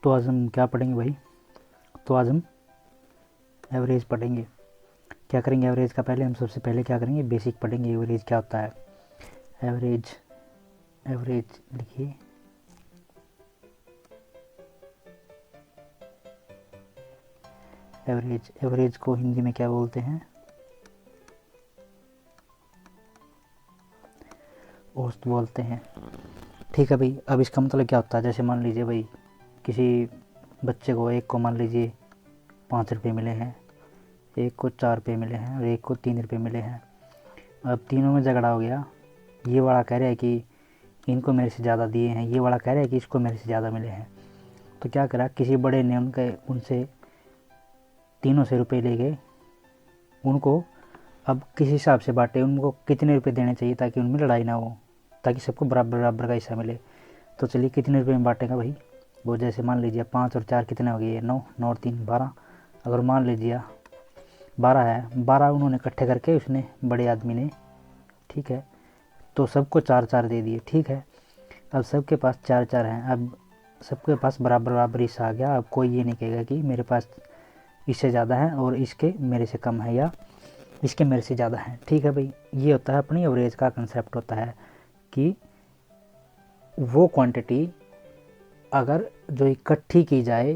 तो आज हम क्या पढ़ेंगे भाई? तो आज हम एवरेज पढ़ेंगे। क्या करेंगे एवरेज का? पहले हम सबसे पहले क्या करेंगे, बेसिक पढ़ेंगे। एवरेज क्या होता है? एवरेज, एवरेज लिखिए। एवरेज, एवरेज को हिंदी में क्या बोलते हैं? औसत बोलते हैं। ठीक है भाई। अब इसका मतलब क्या होता है? जैसे मान लीजिए भाई, किसी बच्चे को, एक को मान लीजिए 5 रुपये मिले हैं, एक को 4 रुपये मिले हैं और एक को 3 रुपये मिले हैं। अब तीनों में झगड़ा हो गया। ये वाला कह रहा है कि इनको मेरे से ज़्यादा दिए हैं, ये वाला कह रहा है कि इसको मेरे से ज़्यादा मिले हैं। तो क्या करा, किसी बड़े ने उनसे तीनों से रुपये ले गए। उनको अब किस हिसाब से बांटे, उनको कितने रुपए देने चाहिए ताकि उनमें लड़ाई ना हो, ताकि सबको बराबर बराबर का हिस्सा मिले। तो चलिए कितने रुपए में बांटेगा भाई? वो जैसे मान लीजिए 5 और 4 कितने हो गए? 9, 9 और 3 12। अगर मान लीजिए 12 है, 12 उन्होंने इकट्ठे करके उसने, बड़े आदमी ने, ठीक है, तो सबको 4 4 दे दिए। ठीक है, अब सबके पास 4 4 हैं। अब सबके पास बराबर बराबर हिस्सा आ गया। अब कोई ये नहीं कहेगा कि मेरे पास इससे ज़्यादा है और इसके मेरे से कम है, या इसके मेरे से ज़्यादा है। ठीक है भाई, ये होता है अपनी एवरेज का कंसेप्ट। होता है कि वो क्वांटिटी अगर जो इकट्ठी की जाए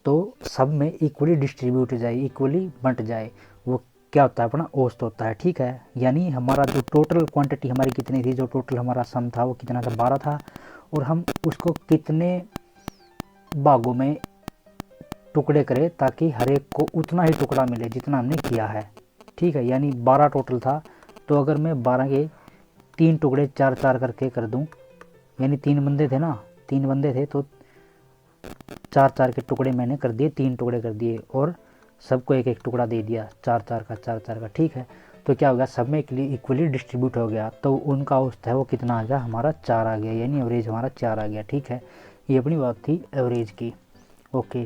तो सब में इक्वली डिस्ट्रीब्यूट हो जाए, इक्वली बंट जाए, वो क्या होता है? अपना औसत होता है। ठीक है, यानी हमारा जो टोटल क्वांटिटी हमारी कितनी थी, जो टोटल हमारा सम था वो कितना था? 12 था। और हम उसको कितने भागों में टुकड़े करें ताकि हर एक को उतना ही टुकड़ा मिले जितना हमने किया है। ठीक है, यानी 12 टोटल था। तो अगर मैं 12 के 3 टुकड़े 4 4 करके कर दूं, यानी 3 बंदे थे ना, 3 बंदे थे, तो 4 4 के टुकड़े मैंने कर दिए, 3 टुकड़े कर दिए और सबको एक एक टुकड़ा दे दिया, 4 4 का, 4 4 का। ठीक है, तो क्या हो गया? सब में इक्वली डिस्ट्रीब्यूट हो गया। तो उनका औसत है वो कितना आ गया? हमारा 4 आ गया, यानी एवरेज हमारा 4 आ गया। ठीक है, ये अपनी बात थी एवरेज की। ओके,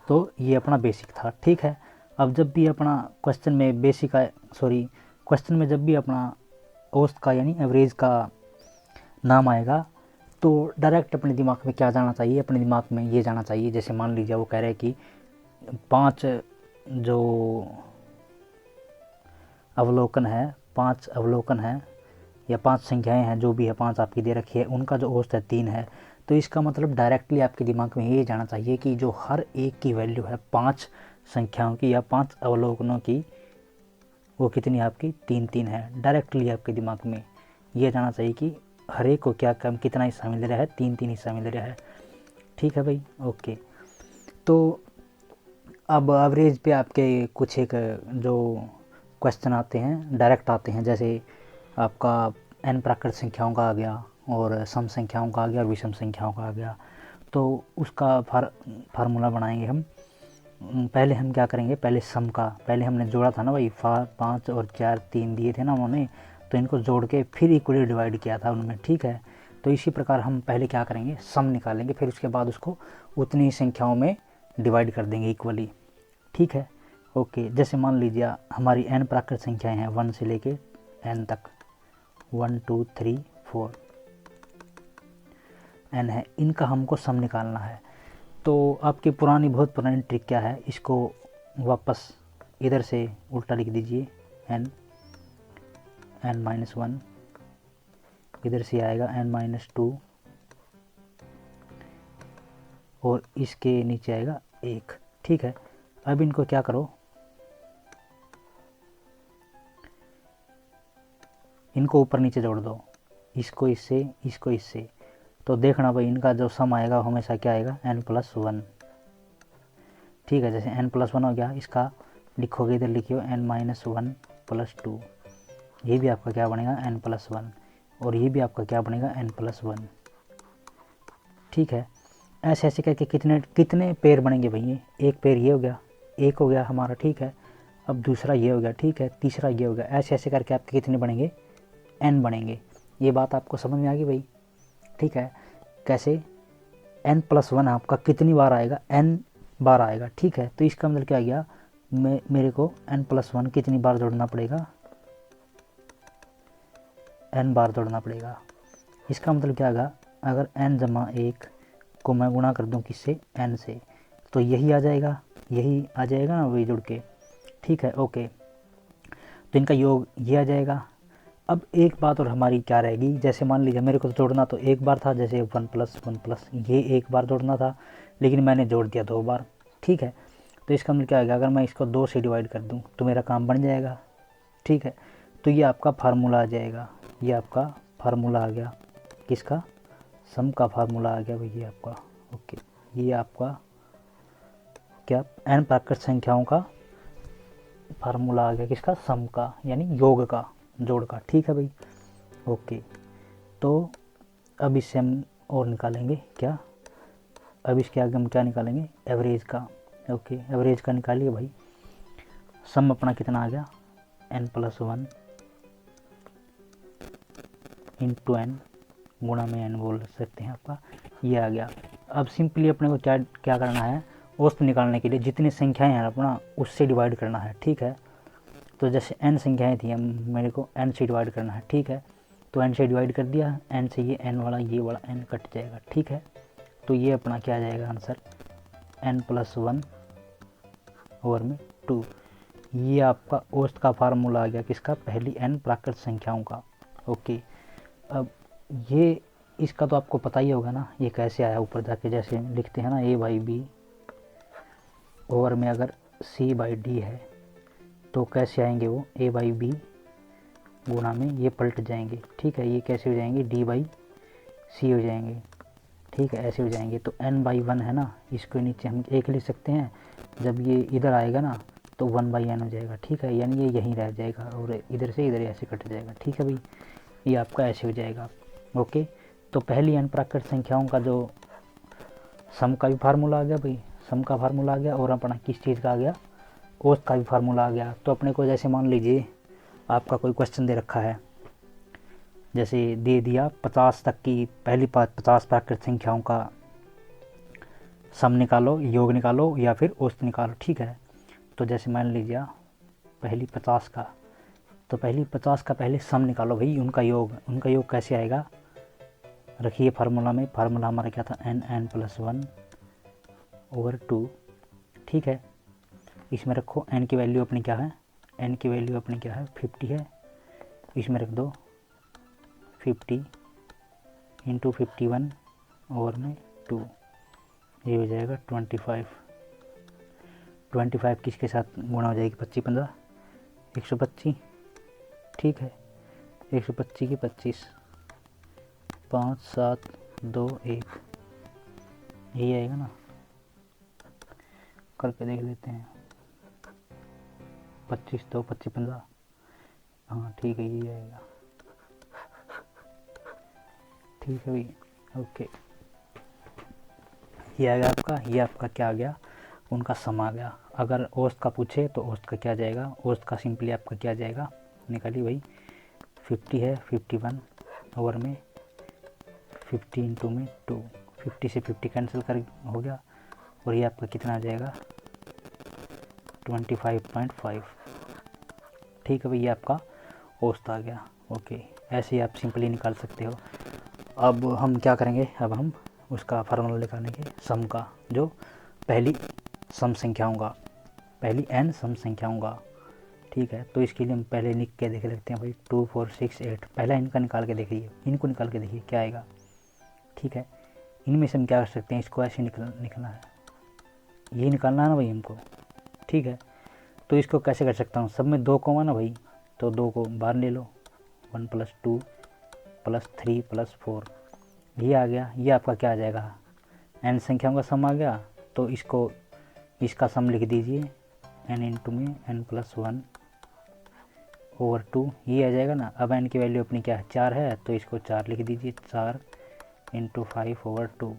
तो ये अपना बेसिक था। ठीक है, अब जब भी अपना क्वेश्चन में बेसिक आए, सॉरी, क्वेश्चन में जब भी अपना औसत का यानी एवरेज का नाम आएगा तो डायरेक्ट अपने दिमाग में क्या जाना चाहिए? अपने दिमाग में ये जाना चाहिए, जैसे मान लीजिए वो कह रहे हैं कि 5 जो अवलोकन है, 5 अवलोकन है या 5 संख्याएं हैं, जो भी है 5 आपकी दे रखी है, उनका जो औसत है 3 है। तो इसका मतलब डायरेक्टली आपके दिमाग में ये जाना चाहिए कि जो हर एक की वैल्यू है 5 संख्याओं की या 5 अवलोकनों की, वो कितनी आपकी? 3 3 है। डायरेक्टली आपके दिमाग में ये जाना चाहिए कि हर एक को क्या कम कितना हिस्सा मिल रहा है? 3 3 हिस्सा मिल रहा है। ठीक है भाई, ओके। तो अब एवरेज पे आपके कुछ एक जो क्वेश्चन आते हैं डायरेक्ट आते हैं, जैसे आपका n प्राकृत संख्याओं का आ गया और सम संख्याओं का आ गया और विषम संख्याओं का आ गया। तो उसका फार्मूला बनाएंगे हम। पहले हम क्या करेंगे? पहले सम का, पहले हमने जोड़ा था ना भाई, 5 और 4 3 दिए थे ना उन्होंने, तो इनको जोड़ के फिर इक्वली डिवाइड किया था उनमें। ठीक है, तो इसी प्रकार हम पहले क्या करेंगे? सम निकालेंगे, फिर उसके बाद उसको उतनी ही संख्याओं में डिवाइड कर देंगे इक्वली। ठीक है, ओके। जैसे मान लीजिए हमारी n प्राकृत संख्याएं हैं 1 से लेके n तक, 1 2 3 4 n है, इनका हमको सम निकालना है। तो आपकी पुरानी, बहुत पुरानी ट्रिक क्या है? इसको वापस इधर से उल्टा लिख दीजिए, n n-1, इधर से आएगा n-2 और इसके नीचे आएगा 1। ठीक है, अब इनको क्या करो? इनको ऊपर नीचे जोड़ दो, इसको इससे, इसको इससे। तो देखना भाई, इनका जो सम आएगा हमेशा क्या आएगा? n+1। ठीक है, जैसे n+1 हो गया, इसका लिखोगे, इधर लिखियो n-1+2। ये भी आपका क्या बनेगा? n+1। और ये भी आपका क्या बनेगा? n+1। ठीक है, ऐसे ऐसे करके कितने कितने पेयर बनेंगे भाई? ये एक पेयर ये हो गया, एक हो गया हमारा। ठीक है, अब दूसरा ये हो गया। ठीक है, तीसरा ये हो गया। ऐसे ऐसे करके आपके कितने बनेंगे? n बनेंगे। ये बात आपको समझ में आ गई भाई? ठीक है, कैसे? n+1 आपका कितनी बार आएगा? n बार आएगा। ठीक है, तो इसका मतलब क्या गया? मेरे को n+1 कितनी बार जोड़ना पड़ेगा? n बार जोड़ना पड़ेगा। इसका मतलब क्या आएगा? अगर n जमा 1 इसको मैं गुणा कर दूं किससे, n से, तो यही आ जाएगा, यही आ जाएगा ना वही जुड़ के, ठीक है। ओके, तो इनका योग ये आ जाएगा। अब एक बात और हमारी क्या रहेगी, जैसे मान लीजिए मेरे को तो जोड़ना तो एक बार था, जैसे 1 + 1 ये एक बार जोड़ना था, लेकिन मैंने जोड़ दिया 2 बार, ठीक है। तो इसका मतलब क्या होगा, अगर मैं इसको 2 से डिवाइड कर दूं तो मेरा काम बन जाएगा, ठीक है। तो ये आपका फार्मूला आ जाएगा, ये आपका फार्मूला आ गया, किसका, सम का फार्मूला आ गया भैया आपका। ओके, ये आपका क्या, n प्राकृत संख्याओं का फार्मूला आ गया, किसका, सम का, यानी योग का, जोड़ का, ठीक है भाई। ओके, तो अब इससे हम और निकालेंगे क्या, अब इसके आगे हम क्या निकालेंगे, एवरेज का। ओके, एवरेज का निकालिए भाई। सम अपना कितना आ गया, n+1 इंटू एन गुणा में n बोल सकते हैं आपका, ये आ गया। अब सिंपली अपने को क्या क्या करना है, औसत निकालने के लिए जितनी संख्याएं हैं अपना उससे डिवाइड करना है, ठीक है। तो जैसे n संख्याएं थी, हम मेरे को n से डिवाइड करना है, ठीक है। तो n से डिवाइड कर दिया, n से ये n वाला, ये वाला n कट जाएगा, ठीक है। तो ये अपना क्या आ जाएगा आंसर, n+1 ओवर में 2। ये आपका औसत का फार्मूला आ गया, किसका, पहली n प्राकृत संख्याओं का। ओके, अब ये इसका तो आपको पता ही होगा ना, ये कैसे आया ऊपर जाके, जैसे लिखते हैं ना a/b ओवर में अगर c/d है तो कैसे आएंगे वो, a/b गुणा में ये पलट जाएंगे, ठीक है। ये कैसे हो जाएंगे, d/c हो जाएंगे, ठीक है, ऐसे हो जाएंगे। तो n/1 है ना, इसको नीचे हम 1 लिख सकते हैं, जब ये इधर आएगा ना तो 1/n हो जाएगा, ठीक है, यानी ये यहीं रह जाएगा और इधर से इधर ऐसे कट जाएगा, ठीक है भाई। ये आपका ऐसे हो जाएगा। ओके, तो पहली n प्राकृत संख्याओं का जो सम का भी फार्मूला आ गया भाई, सम का फार्मूला आ गया, और अपना किस चीज़ का आ गया, औसत का भी फार्मूला आ गया। तो अपने को जैसे मान लीजिए आपका कोई क्वेश्चन दे रखा है, जैसे दे दिया 50 तक की पहली 50 प्राकृत संख्याओं का सम निकालो, योग निकालो या फिर औसत निकालो, ठीक है। तो जैसे मान लीजिए पहली 50 का, तो पहली 50 का पहले सम निकालो भाई, उनका योग कैसे आएगा, रखिए फार्मूला में, फार्मूला हमारा क्या था, n+1 ओवर 2, ठीक है। इसमें रखो n की वैल्यू अपनी क्या है, n की वैल्यू अपनी क्या है, 50 है, इसमें रख दो 50 इंटू 51 ओवर में 2, ये हो जाएगा 25 किसके साथ गुणा हो जाएगी, 25 15 125, ठीक है। 125 की 25, 5 7 2 1, यही आएगा ना, करके देख लेते हैं, 25 2 25 15, हाँ ठीक है, यही आएगा, ठीक है भाई। ओके, ये आ गया आपका, ये आपका क्या आ गया, उनका सम आ गया। अगर औसत का पूछे तो औसत का क्या जाएगा, औसत का सिंपली आपका क्या जाएगा, निकालिए भाई, 50 है, 51 ओवर में 50 इंटू में 2, 50 से 50 कैंसिल कर हो गया, और ये आपका कितना आ जाएगा, 25.5, ठीक है भाई, ये आपका औसत आ गया। ओके, ऐसे ही आप सिंपली निकाल सकते हो। अब हम क्या करेंगे, अब हम उसका फार्मूला निकालेंगे सम का, जो पहली सम संख्याओं का, पहली n सम संख्याओं का, ठीक है। तो इसके लिए हम पहले लिख के देख लेते हैं भाई, 2 4 6 8, पहला इनका निकाल के देखिए, इनको निकाल के देखिए क्या आएगा, ठीक है। इनमें से हम क्या कर सकते हैं, इसको ऐसे निकलना है, ये निकालना है ना भाई हमको, ठीक है। तो इसको कैसे कर सकता हूँ, सब में 2 कॉमन ना भाई, तो 2 को बाहर ले लो, 1 + 2 + 3 + 4, ये आ गया। ये आपका क्या आ जाएगा, n संख्याओं का सम आ गया, तो इसका सम लिख दीजिए, n इंटू में n+1 ओवर 2, ये आ जाएगा ना। अब n की वैल्यू अपनी क्या है, 4 है, तो इसको 4 लिख दीजिए, 4 इंटू 5 ओवर 2,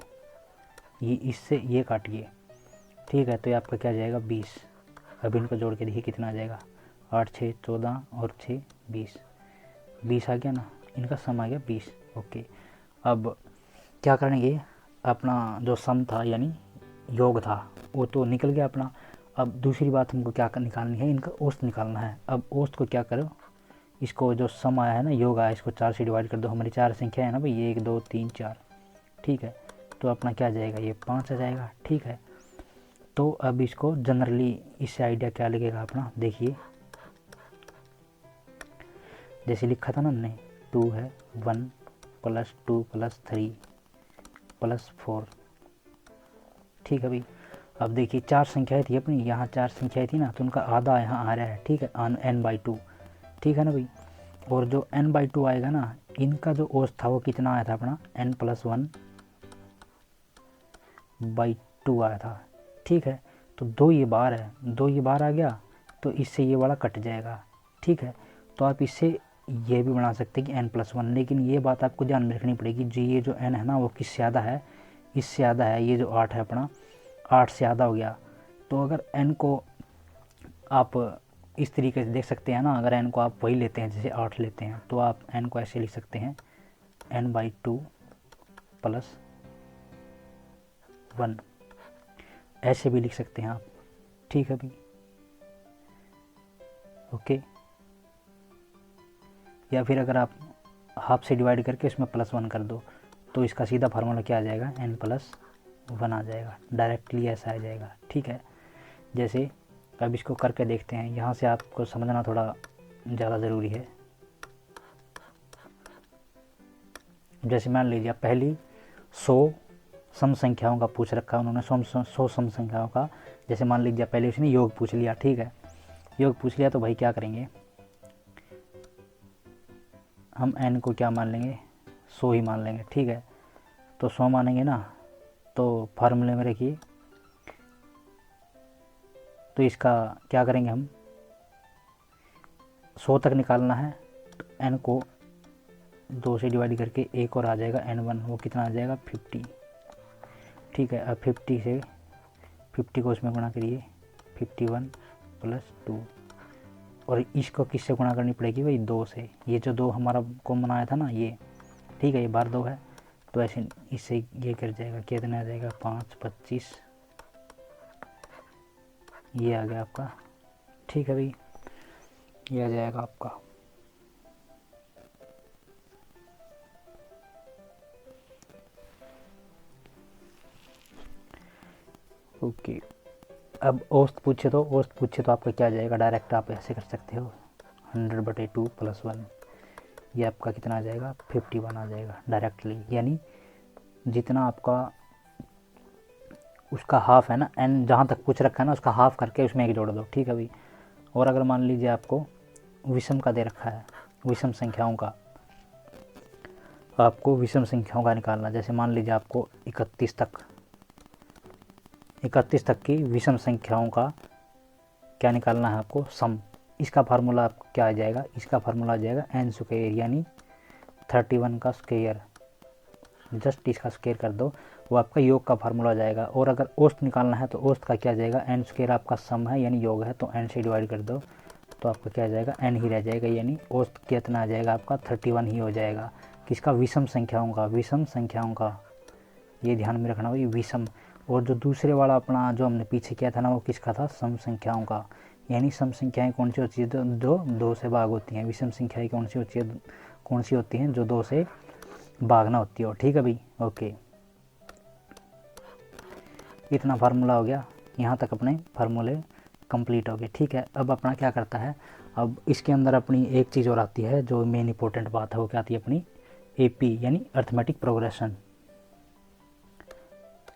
ये इससे ये काटिए, ठीक है। तो ये आपका क्या आ जाएगा, 20। अब इनको जोड़ के देखिए कितना आ जाएगा, 8 6 14 और 6 20 आ गया ना, इनका सम आ गया 20। ओके, अब क्या करेंगे, अपना जो सम था यानी योग था वो तो निकल गया अपना। अब दूसरी बात हमको क्या निकालनी है, इनका औसत निकालना है। अब औसत को क्या करो, इसको जो सम आया है ना, योग आया, इसको 4 से डिवाइड कर दो, हमारी 4 संख्या है ना भाई, 1 2 3 4, ठीक है। तो अपना क्या आ जाएगा, ये 5 आ जाएगा। ठीक है, तो अब इसको जनरली इससे आइडिया क्या लगेगा अपना, देखिए जैसे लिखा था ना हमने, 2 है, 1 + 2 + 3 + 4। ठीक है भाई, अब देखिए 4 संख्याएँ थी अपनी, यहाँ 4 संख्याएँ थी ना, तो उनका आधा यहाँ आ रहा है। ठीक है, n/2। ठीक है ना भाई, और जो n/2 आएगा ना, इनका जो औसत था वो कितना आया था अपना, n+1/2 आया था। ठीक है, तो 2 ये बार है, 2 ये बार आ गया, तो इससे ये वाला कट जाएगा। ठीक है, तो आप इससे ये भी बना सकते हैं कि n+1, लेकिन ये बात आपको ध्यान में रखनी पड़ेगी, जो ये जो n है ना वो किससे ज़्यादा है, इससे ज़्यादा है। ये जो 8 है अपना, 8 से ज़्यादा हो गया। तो अगर n को आप इस तरीके से देख सकते हैं ना, अगर n को आप वही लेते हैं जैसे 8 लेते हैं, तो आप n को ऐसे लिख सकते हैं, n/2 + 1, ऐसे भी लिख सकते हैं आप। ठीक है भाई, ओके। या फिर अगर आप हाफ से डिवाइड करके इसमें +1 कर दो, तो इसका सीधा फार्मूला क्या आ जाएगा, n+1 आ जाएगा, डायरेक्टली ऐसा आ जाएगा। ठीक है, जैसे अब इसको करके देखते हैं, यहाँ से आपको समझना थोड़ा ज़्यादा ज़रूरी है। जैसे मान लीजिए पहली 100 सम संख्याओं का पूछ रखा है उन्होंने, 100 सम संख्याओं का। जैसे मान लीजिए पहले उसने योग पूछ लिया। ठीक है, योग पूछ लिया, तो भाई क्या करेंगे, हम n को क्या मान लेंगे, 100 ही मान लेंगे। ठीक है, तो 100 मानेंगे ना, तो फार्मूले में रखिए, तो इसका क्या करेंगे हम, 100 तक निकालना है, n को 2 से डिवाइड करके एक और आ जाएगा n1, वो कितना आ जाएगा, 50। ठीक है, अब 50 को उसमें गुणा करिए, 51 + 2, और इसको किससे गुणा करनी पड़ेगी भाई, 2 से। ये जो 2 हमारा कॉमन आया था ना ये, ठीक है, ये बार 2 है, तो ऐसे इससे ये कर जाएगा, कितना आ जाएगा, 5 25, ये आ गया आपका। ठीक है भाई, ये आ जाएगा आपका। ओके, अब औसत पूछे तो आपका क्या आ जाएगा, डायरेक्ट आप ऐसे कर सकते हो, 100/2 + 1, ये आपका कितना आ जाएगा, 51 आ जाएगा डायरेक्टली। यानी जितना आपका उसका हाफ है ना, n जहाँ तक पूछ रखा है ना, उसका हाफ करके उसमें एक जोड़ दो। ठीक है भाई, और अगर मान लीजिए आपको विषम का दे रखा है, विषम संख्याओं का, आपको विषम संख्याओं का निकालना, जैसे मान लीजिए आपको 31 तक की विषम संख्याओं का क्या निकालना है आपको, सम। इसका फार्मूला आपको क्या आ जाएगा, इसका फार्मूला आ जाएगा n², यानी 31 का स्क्वायर, जस्ट इसका स्क्वायर कर दो, वो आपका योग का फार्मूला आ जाएगा। और अगर औसत निकालना है तो औसत का क्या आ जाएगा, n² आपका सम है यानी योग है, तो n से डिवाइड कर दो, तो आपका क्या आ जाएगा, n ही रह जाएगा, यानी औसत कितना आ जाएगा आपका, 31 ही हो जाएगा। किसका, विषम संख्याओं का, विषम संख्याओं का, ये ध्यान में रखना भाई, विषम। और जो दूसरे वाला अपना जो हमने पीछे किया था ना, वो किसका था, सम संख्याओं का। यानी सम संख्याएं कौन सी होती है, जो 2 से भाग होती हैं। विषम संख्याएं कौन सी होती हैं, जो 2 से भागना होती है। ठीक है भाई, ओके, इतना फार्मूला हो गया, यहाँ तक अपने फार्मूले कंप्लीट हो गए। ठीक है, अब अपना क्या करता है, अब इसके अंदर अपनी एक चीज़ और आती है जो मेन इंपॉर्टेंट बात है, वो क्या आती है अपनी, AP यानी अर्थमेटिक प्रोग्रेशन।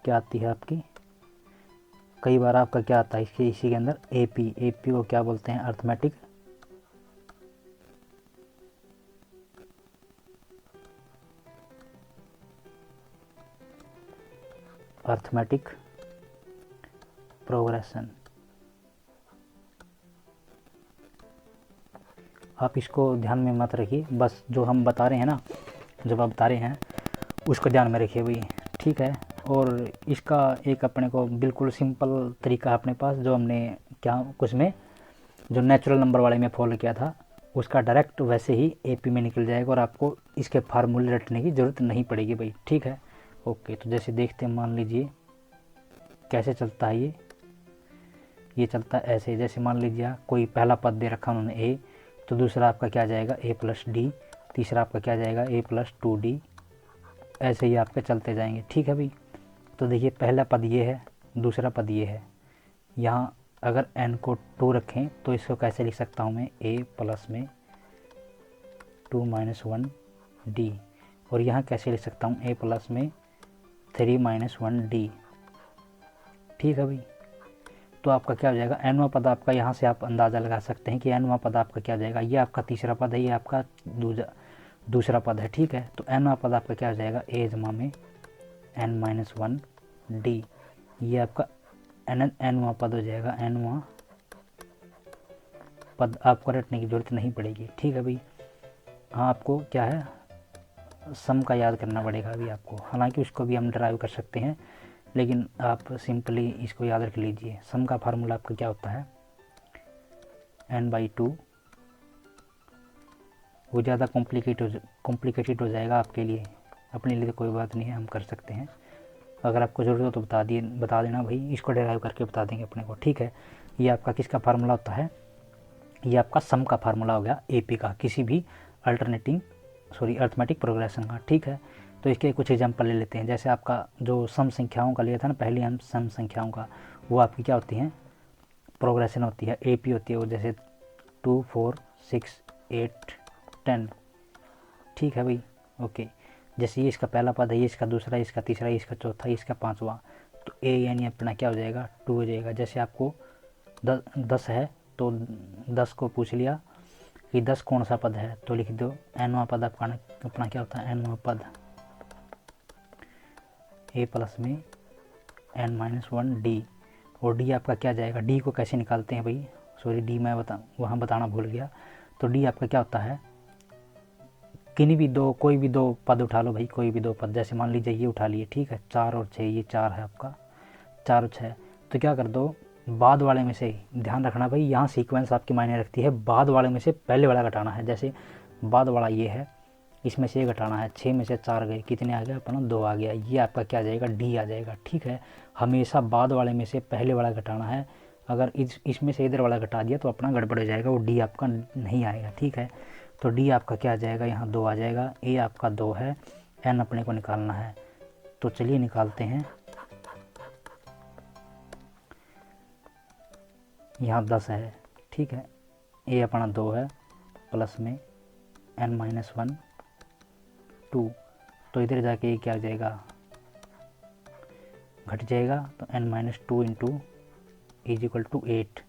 क्या आती है आपकी, कई बार आपका क्या आता है इसी के अंदर, AP को क्या बोलते हैं, अर्थमेटिक प्रोग्रेशन। आप इसको ध्यान में मत रखिए, बस जो हम बता रहे हैं ना, जब आप बता रहे हैं उसको ध्यान में रखिए भाई। ठीक है, और इसका एक अपने को बिल्कुल सिंपल तरीका है अपने पास, जो हमने क्या कुछ में जो नेचुरल नंबर वाले में फॉलो किया था, उसका डायरेक्ट वैसे ही AP में निकल जाएगा, और आपको इसके फार्मूले रटने की ज़रूरत नहीं पड़ेगी भाई। ठीक है, ओके, तो जैसे देखते हैं, मान लीजिए कैसे चलता है ये चलता है ऐसे, जैसे मान लीजिए कोई पहला पद दे रखा उन्होंने A, तो दूसरा आपका क्या जाएगा, A + D, तीसरा आपका क्या जाएगा, A + 2D, ऐसे ही आपके चलते जाएंगे। ठीक है भाई, तो देखिए पहला पद ये है, दूसरा पद ये है। यहाँ अगर n को 2 रखें तो इसको कैसे लिख सकता हूँ मैं, a प्लस में 2 माइनस 1 d, और यहाँ कैसे लिख सकता हूँ a प्लस में 3 माइनस 1 d। ठीक है भाई, तो आपका क्या हो जाएगा, nवां पद आपका, यहाँ से आप अंदाज़ा लगा सकते हैं कि nवां पद आपका क्या हो जाएगा। ये आपका तीसरा पद है, ये आपका दूसरा पद है। ठीक है, तो nवां पद आपका क्या हो जाएगा, a जमा में n माइनस 1 d। ये आपका nवां पद हो जाएगा। nवां पद आपको रटने की ज़रूरत नहीं पड़ेगी। ठीक है भाई, हाँ आपको क्या है, सम का याद करना पड़ेगा अभी आपको, हालांकि उसको भी हम ड्राइव कर सकते हैं, लेकिन आप सिंपली इसको याद रख लीजिए। सम का फार्मूला आपका क्या होता है, n/2। वो ज़्यादा कॉम्प्लिकेटेड हो जाएगा आपके लिए, अपने लिए तो कोई बात नहीं है, हम कर सकते हैं। अगर आपको ज़रूरत हो तो बता देना भाई, इसको ड्राइव करके बता देंगे अपने को। ठीक है, ये आपका किसका फार्मूला होता है, ये आपका सम का फार्मूला हो गया, AP का, किसी भी अर्थमेटिक प्रोग्रेशन का। ठीक है, तो इसके कुछ एग्जांपल ले लेते हैं। जैसे आपका जो सम संख्याओं का लिया था ना पहले हम, सम संख्याओं का, वो आपकी क्या होती हैं, प्रोग्रेशन होती है, AP होती है वो, जैसे 2 4 6 8 10। ठीक है भाई, ओके। जैसे ये इसका पहला पद है, ये इसका दूसरा, इसका तीसरा, इसका चौथा, इसका पांचवा, तो A यानी अपना क्या हो जाएगा, 2 हो जाएगा। जैसे आपको 10 है तो 10 को पूछ लिया कि 10 कौन सा पद है, तो लिख दो nवां पद आपका अपना क्या होता है, nवां पद, a प्लस में n माइनस 1 d। और d आपका क्या जाएगा, d को कैसे निकालते हैं भाई, सॉरी d मैं वहाँ बताना भूल गया। तो d आपका क्या होता है, कोई भी दो पद उठा लो भाई, कोई भी दो पद, जैसे मान लीजिए ये उठा लिए। ठीक है, 4 और 6, ये 4 है आपका, 4 और 6, तो क्या कर दो, बाद वाले में से, ध्यान रखना भाई यहाँ सीक्वेंस आपकी मायने रखती है, बाद वाले में से पहले वाला घटाना है। जैसे बाद वाला ये है, इसमें से ये घटाना है, 6 में से 4 गए, कितने आ गए अपना, 2 आ गया, ये आपका क्या आ जाएगा, डी आ जाएगा। ठीक है, हमेशा बाद वाले में से पहले वाला घटाना है, अगर इसमें से इधर वाला घटा दिया तो अपना गड़बड़ हो जाएगा, वो डी आपका नहीं आएगा। ठीक है, तो डी आपका क्या आ जाएगा, यहाँ 2 आ जाएगा, ए आपका 2 है, एन अपने को निकालना है, तो चलिए निकालते हैं। यहाँ 10 है, ठीक है, ए अपना 2 है, प्लस में n माइनस 1 2, तो इधर जाके ये क्या आ जाएगा, घट जाएगा, तो n minus 2 into is equal to 8।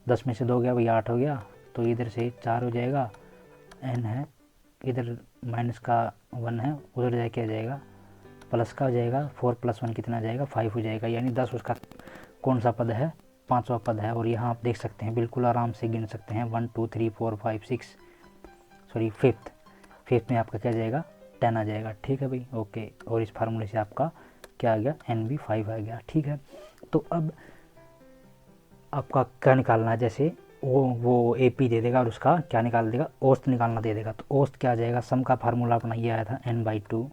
10 में से 2 गया भाई, 8 हो गया, तो इधर से 4 हो जाएगा, n है, इधर माइनस का 1 है, उधर जाके आ जाएगा प्लस का हो जाएगा, 4 प्लस 1 कितना आ जाएगा, 5 हो जाएगा, यानी 10 उसका कौन सा पद है, 5वां पद है। और यहाँ आप देख सकते हैं, बिल्कुल आराम से गिन सकते हैं, 1 2 3 4 5 6, सॉरी फिफ्थ में आपका क्या जाएगा, 10 आ जाएगा। ठीक है भाई, ओके। और इस फार्मूले से आपका क्या आ गया, n भी 5 आ गया। ठीक है, तो अब आपका क्या निकालना है, जैसे वो AP दे देगा और उसका क्या निकाल देगा, औसत निकालना दे देगा। तो औसत क्या आ जाएगा, सम का फार्मूला अपना ये आया था, n/2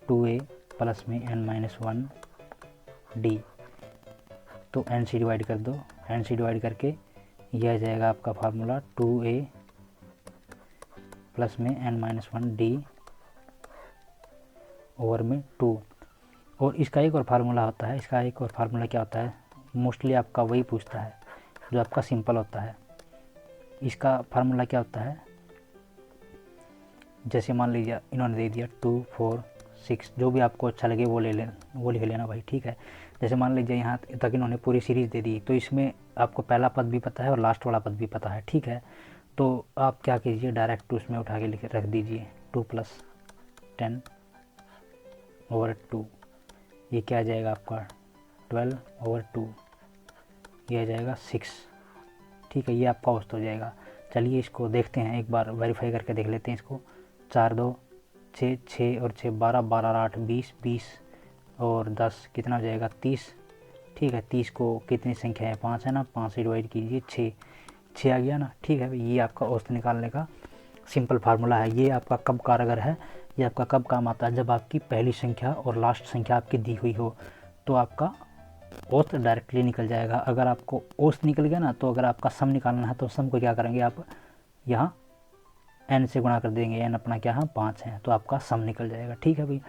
2a प्लस में n माइनस 1 d। तो n से डिवाइड कर दो, n से डिवाइड करके यह आ जाएगा आपका फार्मूला 2a प्लस में n माइनस 1 d ओवर में 2। और इसका एक और फार्मूला होता है, इसका एक और फार्मूला क्या होता है, मोस्टली आपका वही पूछता है जो आपका सिंपल होता है। इसका फार्मूला क्या होता है, जैसे मान लीजिए इन्होंने दे दिया 2 4 6, जो भी आपको अच्छा लगे वो वो लिख लेना भाई। ठीक है, जैसे मान लीजिए यहाँ तक इन्होंने पूरी सीरीज़ दे दी, तो इसमें आपको पहला पद भी पता है और लास्ट वाला पद भी पता है। ठीक है, तो आप क्या कीजिए, डायरेक्ट उसमें उठा के रख दीजिए, 2 + 10 ओवर 2, ये क्या आ जाएगा आपका 12 ओवर 2, ये आ जाएगा 6। ठीक है, ये आपका औसत हो जाएगा। चलिए इसको देखते हैं, एक बार वेरीफाई करके देख लेते हैं इसको। 4 2 6 6 और 6 12 12 8 20 20 और 10 कितना हो जाएगा, 30। ठीक है, 30 को कितनी संख्या है, 5 है ना, 5 से डिवाइड कीजिए, 6 आ गया ना। ठीक है, ये आपका औसत निकालने का सिंपल फार्मूला है। ये आपका कब कारगर है, ये आपका कब काम आता है, जब आपकी पहली संख्या और लास्ट संख्या आपकी दी हुई हो, तो आपका औसत डायरेक्टली निकल जाएगा। अगर आपको औसत निकल गया ना, तो अगर आपका सम निकालना है तो सम को क्या करेंगे आप, यहाँ n से गुणा कर देंगे, n अपना क्या है 5 है, तो आपका सम निकल जाएगा। ठीक है भाई,